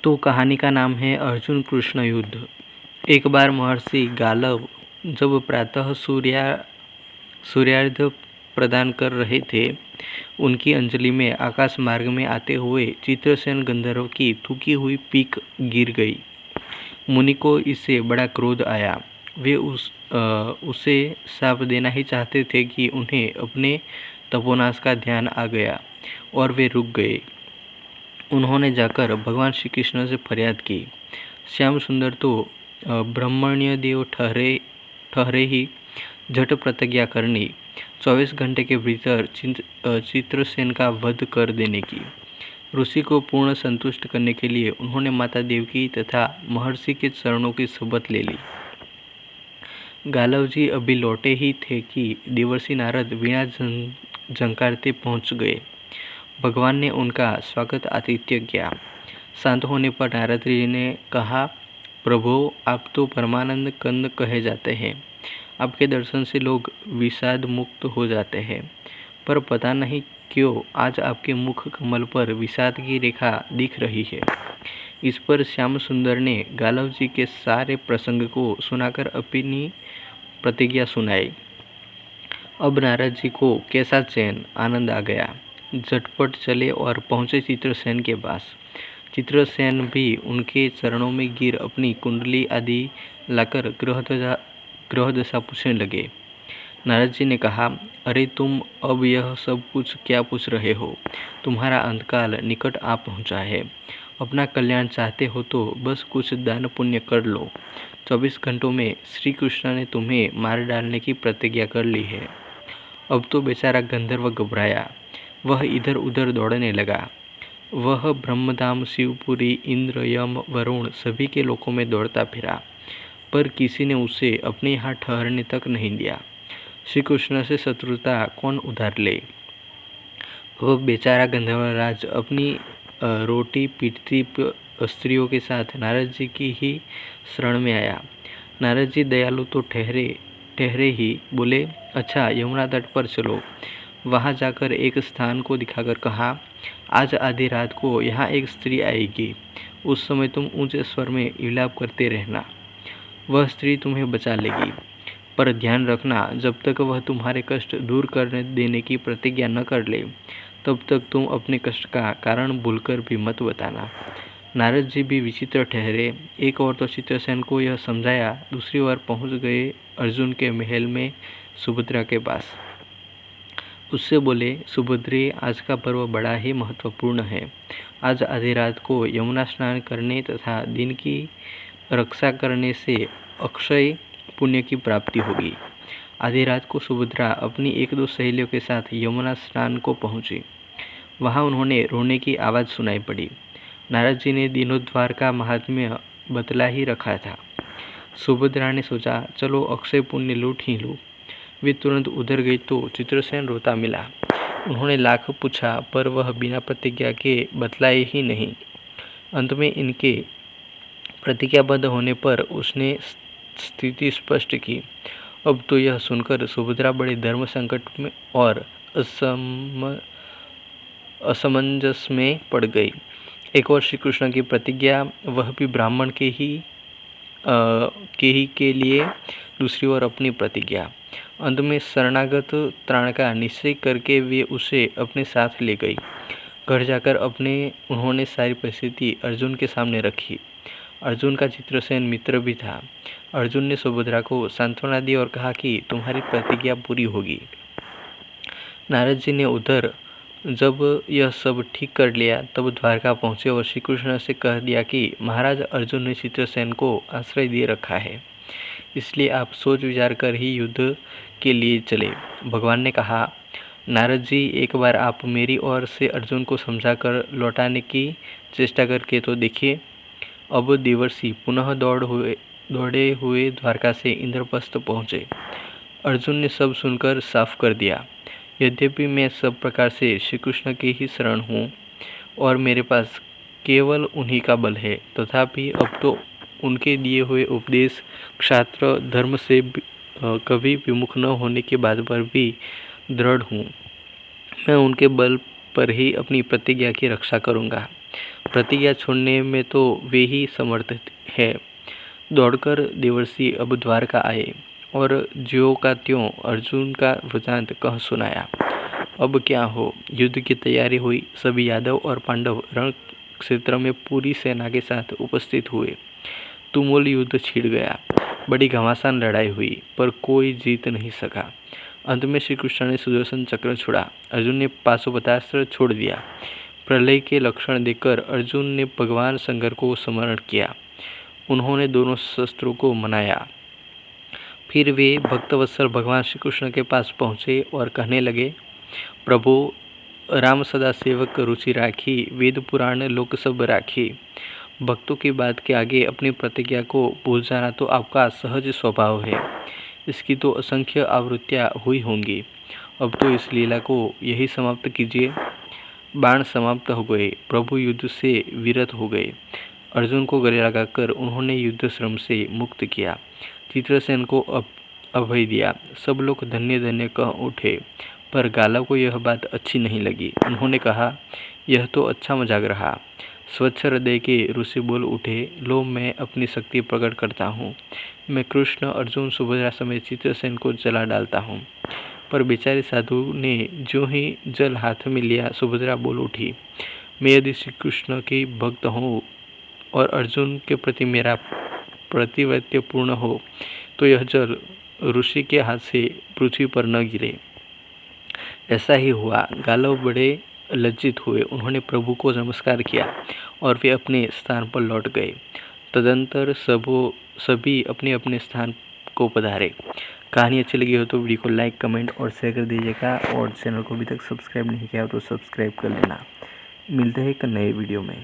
तो कहानी का नाम है अर्जुन कृष्ण युद्ध। एक बार महर्षि गालव जब प्रातः सूर्यार्घ्य प्रदान कर रहे थे, उनकी अंजलि में आकाश मार्ग में आते हुए चित्रसेन गंधर्व की थूकी हुई पीक गिर गई। मुनि को इससे बड़ा क्रोध आया। वे उसे शाप देना ही चाहते थे कि उन्हें अपने तपोनाश का ध्यान आ गया और वे रुक गए। उन्होंने जाकर भगवान श्री कृष्ण से फरियाद की। श्याम सुंदर तो ब्रह्मण्य देव ठहरे ही झट प्रतिज्ञा करनी 24 घंटे के भीतर चित्रसेन का वध कर देने की। ऋषि को पूर्ण संतुष्ट करने के लिए उन्होंने माता देवकी तथा महर्षि के चरणों की शपथ ले ली। गालव जी अभी लौटे ही थे कि देवर्षि नारद वीणा झंकारते पहुंच गए। भगवान ने उनका स्वागत आतिथ्य किया। शांत होने पर नारद जी ने कहा, प्रभु, आप तो परमानंद कंद कहे जाते हैं। आपके दर्शन से लोग विषाद मुक्त हो जाते हैं, पर पता नहीं क्यों आज आपके मुख कमल पर विषाद की रेखा दिख रही है। इस पर श्याम सुंदर ने गालव जी के सारे प्रसंग को सुनाकर अपनी प्रतिज्ञा सुनाई। अब नारद जी को कैसा चैन आनंद आ गया। झटपट चले और पहुंचे चित्रसेन के पास। चित्रसेन भी उनके चरणों में गिर अपनी कुंडली आदि लाकर ग्रह दशा पूछने लगे। नारद जी ने कहा, अरे तुम अब यह सब कुछ क्या पूछ रहे हो? तुम्हारा अंतकाल निकट आ पहुंचा है। अपना कल्याण चाहते हो तो बस कुछ दान पुण्य कर लो। 24 घंटों में श्री कृष्ण ने तुम्हें मार डालने की प्रतिज्ञा कर ली है। अब तो बेचारा गंधर्व घबराया। वह इधर उधर दौड़ने लगा। वह ब्रह्मधाम, शिवपुरी, इंद्र, यम, वरुण सभी के लोकों में दौड़ता फिरा, पर किसी ने उसे अपने यहाँ ठहरने तक नहीं दिया। श्री कृष्ण से शत्रुता कौन उधार ले? वह बेचारा गंधर्वराज अपनी रोटी पीटती स्त्रियों के साथ नारद जी की ही शरण में आया। नारद जी दयालु तो ठहरे ही बोले, अच्छा, यमुना तट पर चलो। वहाँ जाकर एक स्थान को दिखाकर कहा, आज आधी रात को यहाँ एक स्त्री आएगी। उस समय तुम ऊंचे स्वर में विलाप करते रहना। वह स्त्री तुम्हें बचा लेगी, पर ध्यान रखना, जब तक वह तुम्हारे कष्ट दूर कर देने की प्रतिज्ञा न कर ले, तब तक तुम अपने कष्ट का कारण भूलकर भी मत बताना। नारद जी भी विचित्र ठहरे। एक ओर तो चित्रसेन को यह समझाया, दूसरी ओर पहुँच गए अर्जुन के महल में सुभद्रा के पास। उससे बोले, सुभद्रे, आज का पर्व बड़ा ही महत्वपूर्ण है। आज आधी रात को यमुना स्नान करने तथा दिन की रक्षा करने से अक्षय पुण्य की प्राप्ति होगी। आधी रात को सुभद्रा अपनी 1-2 सहेलियों के साथ यमुना स्नान को पहुंची। वहां उन्होंने रोने की आवाज़ सुनाई पड़ी। नारद जी ने दीनोद्धार का महात्म्य बतला ही रखा था। सुभद्रा ने सोचा, चलो अक्षय पुण्य लूट ही लूँ। वे तुरंत उधर गई तो चित्रसेन रोता मिला। उन्होंने लाख पूछा, पर वह बिना प्रतिज्ञा के बतलाए ही नहीं। अंत में इनके प्रतिज्ञाबद्ध होने पर उसने स्थिति स्पष्ट की। अब तो यह सुनकर सुभद्रा बड़े धर्म संकट में और असमंजस में पड़ गई। एक और श्री कृष्ण की प्रतिज्ञा, वह भी ब्राह्मण के लिए, दूसरी ओर अपनी प्रतिज्ञा। अंत में शरणागत त्राण का निश्चय करके वे उसे अपने साथ ले गई। घर जाकर उन्होंने सारी परिस्थिति अर्जुन के सामने रखी। अर्जुन का चित्रसेन मित्र भी था। अर्जुन ने सुभद्रा को सांत्वना दी और कहा कि तुम्हारी प्रतिज्ञा पूरी होगी। नारद जी ने उधर जब यह सब ठीक कर लिया, तब द्वारका पहुँचे और श्री कृष्ण से कह दिया कि महाराज अर्जुन ने चित्रसेन को आश्रय दे रखा है, इसलिए आप सोच विचार कर ही युद्ध के लिए चले। भगवान ने कहा, नारद जी, एक बार आप मेरी ओर से अर्जुन को समझा कर लौटाने की चेष्टा करके तो देखिए। अब देवर्षि पुनः दौड़े हुए द्वारका से इंद्रप्रस्थ पहुँचे। अर्जुन ने सब सुनकर साफ कर दिया, यद्यपि मैं सब प्रकार से श्री कृष्ण के ही शरण हूँ और मेरे पास केवल उन्हीं का बल है, तथापि अब तो उनके दिए हुए उपदेश क्षात्र धर्म से कभी विमुख न होने के बाद पर भी दृढ़ हूँ। मैं उनके बल पर ही अपनी प्रतिज्ञा की रक्षा करूँगा। प्रतिज्ञा छोड़ने में तो वे ही समर्थ है। दौड़कर देवर्षि अब द्वारका आए और ज्यों का त्यों अर्जुन का वृतांत कह सुनाया। अब क्या हो, युद्ध की तैयारी हुई। सभी यादव और पांडव रण क्षेत्र में पूरी सेना के साथ उपस्थित हुए। तुमुल युद्ध छिड़ गया। बड़ी घमासान लड़ाई हुई, पर कोई जीत नहीं सका। अंत में श्री कृष्ण ने सुदर्शन चक्र छोड़ा। अर्जुन ने पाशुपतास्त्र छोड़ दिया। प्रलय के लक्षण देखकर अर्जुन ने भगवान शंकर को स्मरण किया। उन्होंने दोनों शस्त्रों को मनाया। फिर वे भक्तवत्सल भगवान श्री कृष्ण के पास पहुँचे और कहने लगे, प्रभु, राम सदा सेवक रुचि राखी, वेद पुराण लोक सब राखी। भक्तों की बात के आगे अपनी प्रतिज्ञा को भूल जाना तो आपका सहज स्वभाव है। इसकी तो असंख्य आवृत्तियाँ हुई होंगी। अब तो इस लीला को यही समाप्त कीजिए। बाण समाप्त हो गए। प्रभु युद्ध से विरत हो गए। अर्जुन को गले लगाकर उन्होंने युद्ध श्रम से मुक्त किया। चित्रसेन को अभय दिया। सब लोग धन्य धन्य कह उठे, पर गालव को यह बात अच्छी नहीं लगी। उन्होंने कहा, यह तो अच्छा मजाक रहा। स्वच्छ हृदय के ऋषि बोल उठे, लो मैं अपनी शक्ति प्रकट करता हूँ। मैं कृष्ण, अर्जुन, सुभद्रा समेत चित्रसेन को जला डालता हूँ। पर बेचारे साधु ने जो ही जल हाथ में लिया, सुभद्रा बोल उठी, मैं यदि श्री कृष्ण की भक्त हूँ और अर्जुन के प्रति मेरा प्रतिवैत्य पूर्ण हो तो यह जल ऋषि के हाथ से पृथ्वी पर न गिरे। ऐसा ही हुआ। गालव बड़े लज्जित हुए। उन्होंने प्रभु को नमस्कार किया और वे अपने स्थान पर लौट गए। तदंतर सभी अपने अपने स्थान को पधारे। कहानी अच्छी लगी हो तो वीडियो को लाइक, कमेंट और शेयर कर दीजिएगा, और चैनल को अभी तक सब्सक्राइब नहीं किया हो तो सब्सक्राइब कर लेना। मिलते हैं एक नए वीडियो में।